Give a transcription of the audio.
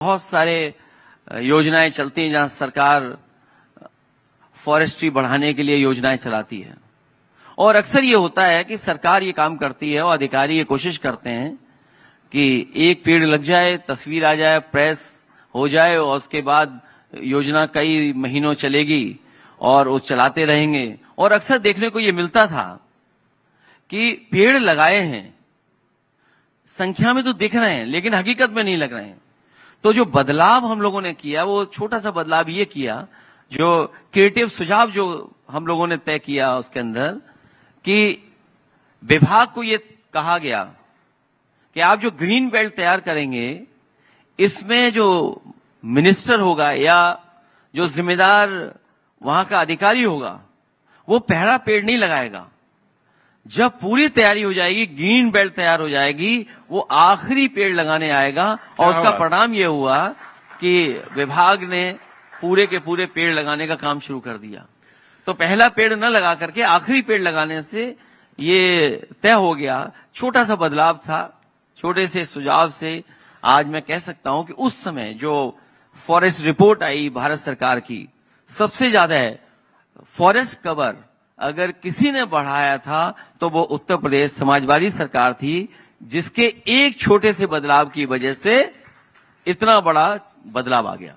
बहुत सारे योजनाएं चलती हैं जहां सरकार फॉरेस्ट्री बढ़ाने के लिए योजनाएं चलाती है और अक्सर ये होता है कि सरकार ये काम करती है और अधिकारी ये कोशिश करते हैं कि एक पेड़ लग जाए, तस्वीर आ जाए, प्रेस हो जाए और उसके बाद योजना कई महीनों चलेगी और वो चलाते रहेंगे। और अक्सर देखने को ये मिलता था कि पेड़ लगाए हैं, संख्या में तो दिख रहे हैं लेकिन हकीकत में नहीं लग रहे हैं। तो जो बदलाव हम लोगों ने किया वो छोटा सा बदलाव ये किया, जो क्रिएटिव सुझाव जो हम लोगों ने तय किया उसके अंदर कि विभाग को ये कहा गया कि आप जो ग्रीन बेल्ट तैयार करेंगे इसमें जो मिनिस्टर होगा या जो जिम्मेदार वहां का अधिकारी होगा वो पहला पेड़ नहीं लगाएगा। जब पूरी तैयारी हो जाएगी, ग्रीन बेल्ट तैयार हो जाएगी, वो आखिरी पेड़ लगाने आएगा और उसका परिणाम ये हुआ कि विभाग ने पूरे के पूरे पेड़ लगाने का काम शुरू कर दिया। तो पहला पेड़ न लगा करके आखिरी पेड़ लगाने से ये तय हो गया। छोटा सा बदलाव था, छोटे से सुझाव से आज मैं कह सकता हूं कि उस समय जो फॉरेस्ट रिपोर्ट आई भारत सरकार की, सबसे ज्यादा है फॉरेस्ट कवर अगर किसी ने बढ़ाया था तो वो उत्तर प्रदेश समाजवादी सरकार थी, जिसके एक छोटे से बदलाव की वजह से इतना बड़ा बदलाव आ गया।